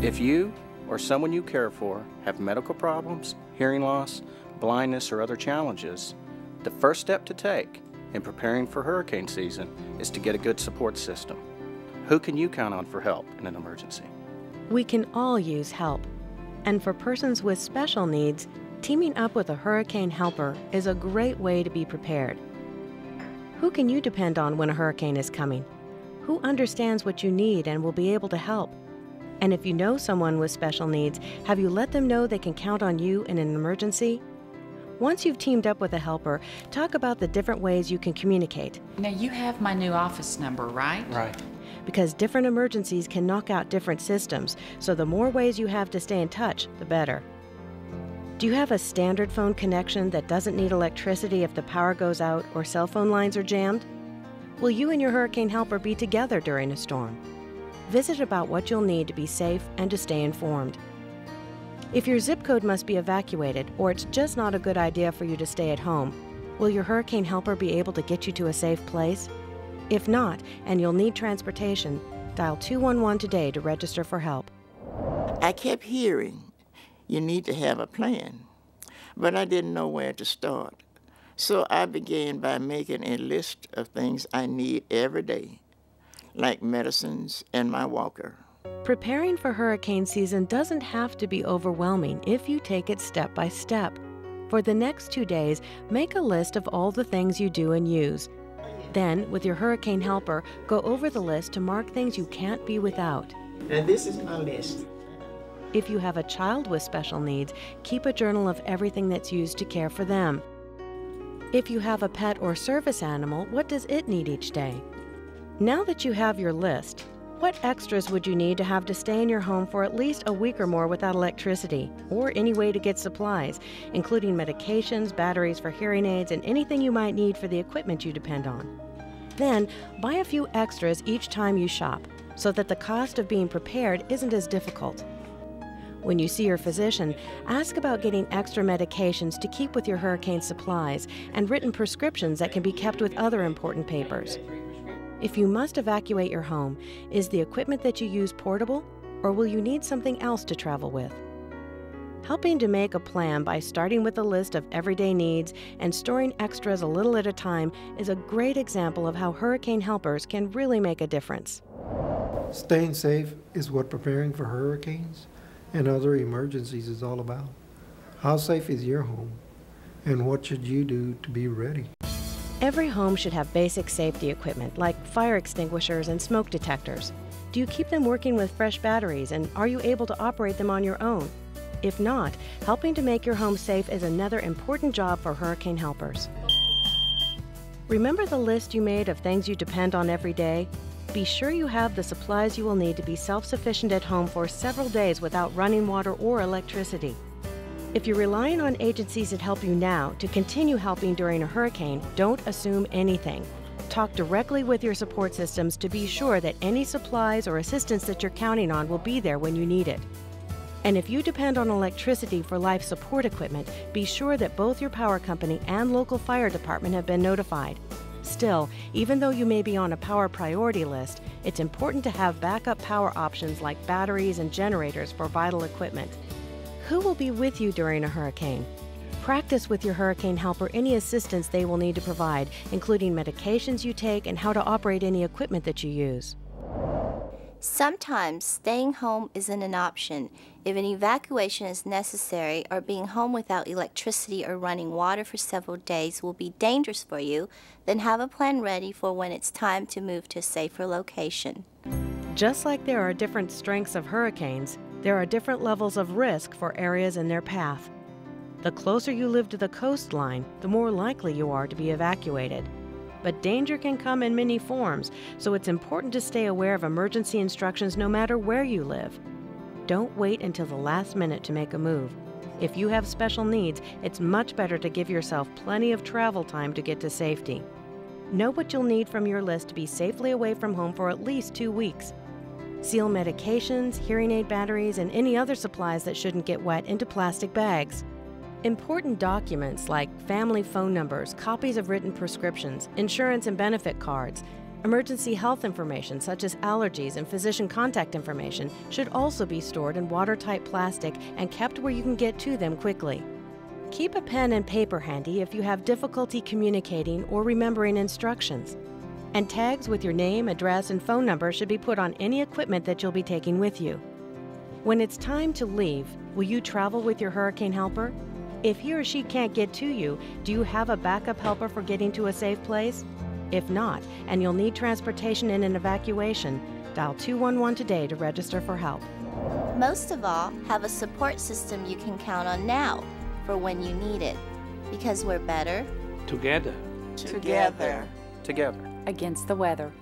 If you or someone you care for have medical problems, hearing loss, blindness, or other challenges, the first step to take in preparing for hurricane season is to get a good support system. Who can you count on for help in an emergency? We can all use help. And for persons with special needs, teaming up with a hurricane helper is a great way to be prepared. Who can you depend on when a hurricane is coming? Who understands what you need and will be able to help? And if you know someone with special needs, have you let them know they can count on you in an emergency? Once you've teamed up with a helper, talk about the different ways you can communicate. Now, you have my new office number, right? Right. Because different emergencies can knock out different systems, so the more ways you have to stay in touch, the better. Do you have a standard phone connection that doesn't need electricity if the power goes out or cell phone lines are jammed? Will you and your hurricane helper be together during a storm? Visit about what you'll need to be safe and to stay informed. If your zip code must be evacuated or it's just not a good idea for you to stay at home, will your hurricane helper be able to get you to a safe place? If not, and you'll need transportation, dial 211 today to register for help. I kept hearing you need to have a plan, but I didn't know where to start. So I began by making a list of things I need every day, like medicines and my walker. Preparing for hurricane season doesn't have to be overwhelming if you take it step by step. For the next 2 days, make a list of all the things you do and use. Then, with your hurricane helper, go over the list to mark things you can't be without. And this is my list. If you have a child with special needs, keep a journal of everything that's used to care for them. If you have a pet or service animal, what does it need each day? Now that you have your list, what extras would you need to have to stay in your home for at least a week or more without electricity, or any way to get supplies, including medications, batteries for hearing aids, and anything you might need for the equipment you depend on? Then, buy a few extras each time you shop, so that the cost of being prepared isn't as difficult. When you see your physician, ask about getting extra medications to keep with your hurricane supplies and written prescriptions that can be kept with other important papers. If you must evacuate your home, is the equipment that you use portable, or will you need something else to travel with? Helping to make a plan by starting with a list of everyday needs and storing extras a little at a time is a great example of how hurricane helpers can really make a difference. Staying safe is what preparing for hurricanes and other emergencies is all about. How safe is your home, and what should you do to be ready? Every home should have basic safety equipment like fire extinguishers and smoke detectors. Do you keep them working with fresh batteries, and are you able to operate them on your own? If not, helping to make your home safe is another important job for hurricane helpers. Remember the list you made of things you depend on every day? Be sure you have the supplies you will need to be self-sufficient at home for several days without running water or electricity. If you're relying on agencies that help you now to continue helping during a hurricane, don't assume anything. Talk directly with your support systems to be sure that any supplies or assistance that you're counting on will be there when you need it. And if you depend on electricity for life support equipment, be sure that both your power company and local fire department have been notified. Still, even though you may be on a power priority list, it's important to have backup power options like batteries and generators for vital equipment. Who will be with you during a hurricane? Practice with your hurricane helper any assistance they will need to provide, including medications you take and how to operate any equipment that you use. Sometimes staying home isn't an option. If an evacuation is necessary or being home without electricity or running water for several days will be dangerous for you, then have a plan ready for when it's time to move to a safer location. Just like there are different strengths of hurricanes, there are different levels of risk for areas in their path. The closer you live to the coastline, the more likely you are to be evacuated. But danger can come in many forms, so it's important to stay aware of emergency instructions no matter where you live. Don't wait until the last minute to make a move. If you have special needs, it's much better to give yourself plenty of travel time to get to safety. Know what you'll need from your list to be safely away from home for at least 2 weeks. Seal medications, hearing aid batteries, and any other supplies that shouldn't get wet into plastic bags. Important documents like family phone numbers, copies of written prescriptions, insurance and benefit cards, Emergency health information such as allergies and physician contact information should also be stored in watertight plastic and kept where you can get to them quickly. Keep a pen and paper handy if you have difficulty communicating or remembering instructions. And tags with your name, address, and phone number should be put on any equipment that you'll be taking with you. When it's time to leave, will you travel with your hurricane helper? If he or she can't get to you, do you have a backup helper for getting to a safe place? If not, and you'll need transportation in an evacuation, dial 211 today to register for help. Most of all, have a support system you can count on now for when you need it. Because we're better Together. Together. Together. Against the weather.